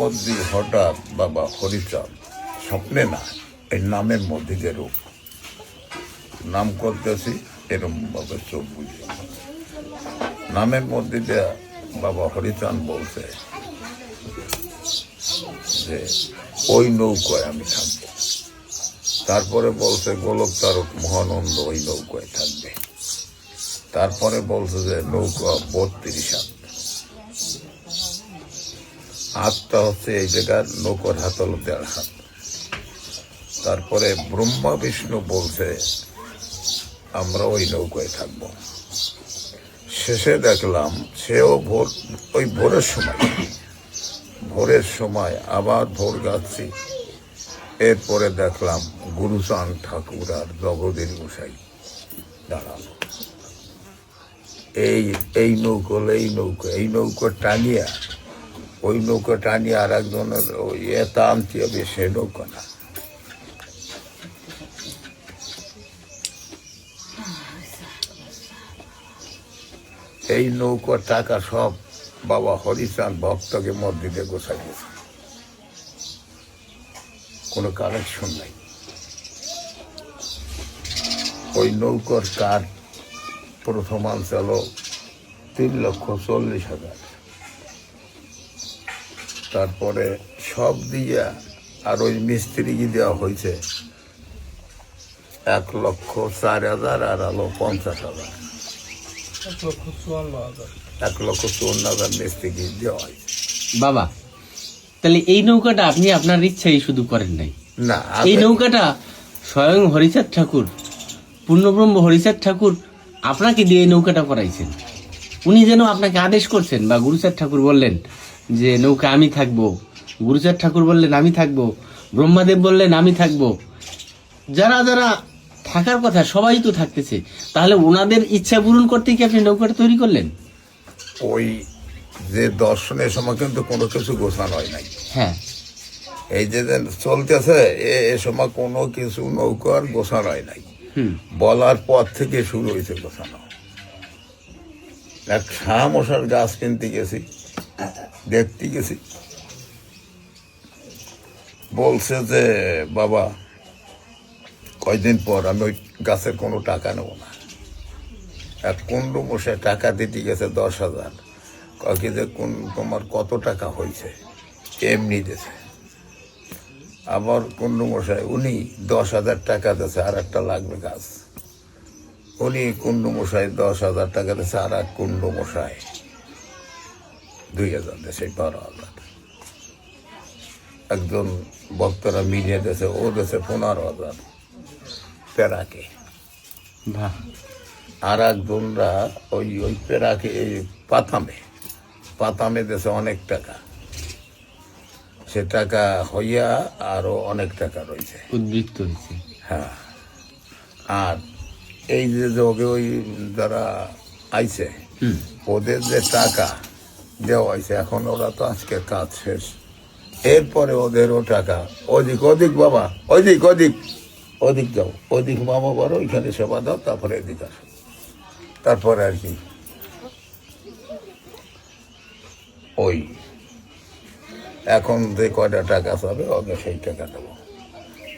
মধ্যে হঠাৎ বাবা হরিচাঁদ স্বপ্নে না, এই নামের মধ্যে যে রূপ নাম করতেছি এরকম ভাবে চোখ বুঝে নামের মধ্যে যে বাবা হরিচাঁদ বলছে যে ওই নৌকায় আমি থাকবো। তারপরে বলছে গোলক তারক মহানন্দ ওই নৌকায় থাকবে। তারপরে বলছে যে নৌকা 32 হাত, হাতটা হচ্ছে এই জায়গার নৌকার হাত হলো 1.5 হাত। তারপরে ব্রহ্মা বিষ্ণু বলছে আমরা ওই নৌকায় থাকব। শেষে দেখলাম সেও ওই ভোরের সময় আবার ভোর গাচ্ছি। এরপরে দেখলাম গুরুচাঁদ ঠাকুর আর জগদীর গোসাই দাঁড়ালো। এই নৌকা টানিয়া ওই নৌকা টানিয়ে আর একজনের ওই এটা আনতে হবে, সে নৌকা না। এই নৌকার টাকা সব বাবা হরিচাঁদ ভক্তকে মসজিদে গোছাই দিয়েছে, কোনো কালেকশন নাই। ওই নৌকার কাঠ প্রথম আনছিল 3,40,000। তারপরে সব দিয়া আর ওই মিস্ত্রিকে দেওয়া হয়েছে 1,04,000 আর হলো 50,000। 1,54,000 মিস্ত্রিকে দেওয়া হয়েছে। বাবা, তাহলে এই নৌকাটা আপনি আপনার ইচ্ছাই শুধু করেন নাই না, এই নৌকাটা স্বয়ং হরিচাঁদ ঠাকুর, পূর্ণব্রহ্ম হরিচাঁদ ঠাকুর আপনাকে দিয়ে এই নৌকাটা করাইছেন। উনি যেন আপনাকে আদেশ করছেন, বা গুরুচাঁদ ঠাকুর বললেন যে নৌকা আমি থাকবো, গুরুচাঁদ ঠাকুর বললেন আমি থাকবো, ব্রহ্মাদেব বললেন আমি থাকবো। যারা যারা থাকার কথা সবাই তো থাকতেছে, তাহলে ওনাদের ইচ্ছা পূরণ করতে কি আপনি নৌকাটা তৈরি করলেন? ওই যে দর্শনের সময় কিন্তু কোনো কিছু গোছানো হয় নাই। হ্যাঁ, এই যে চলতেছে এ সময় কোনো কিছু নৌকার গোছানো হয় নাই। বলার পর থেকে শুরু হয়েছে গোছানো। এক মশার গাছ কিনতে গেছি, দেখতে গেছি, বলছে যে বাবা কয়দিন পর আমি ওই গাছের কোনো টাকা নেব না। এক কুণ্ডু মশাই টাকা দিতে গেছে 10,000। কাকি যে তোমার কত টাকা হয়েছে, এমনি দিয়েছে। আবার কুণ্ডু মশাই উনি 10,000 টাকা দিয়েছে, আর একটা লাগবে গাছ। উনি কুণ্ডু মশাই 10,000 টাকা দিয়েছে, আর এক কুণ্ডু মশাই 2,000 দিয়েছে, 12,000। একজন ভক্তরা মিলিয়ে দিয়েছে, ও দিয়েছে 15,000 পেরাকে। আর একজনরা ওই পেরাকে এই পাতামে দিয়েছে অনেক টাকা। সে টাকা হইয়া আরো অনেক টাকা রয়েছে, উদ্বৃত্ত হয়েছে। হ্যাঁ। আর এই যে যোগে ওই যারা আইছে ওদের যে টাকা দেওয়া হয়েছে, এখন ওরা তো আজকে কাজ শেষ, এরপরে ওদেরও টাকা ওদিক বাবা, ওদিক যাও, ওদিক মামা বড়, ওইখানে সেবা দাও, তারপরে এদিক আসো। তারপরে আর কি ওই এখন যে কয়টা টাকা পাবে ওকে সেই টাকা দেবো।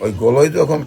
ওই গোলই যখন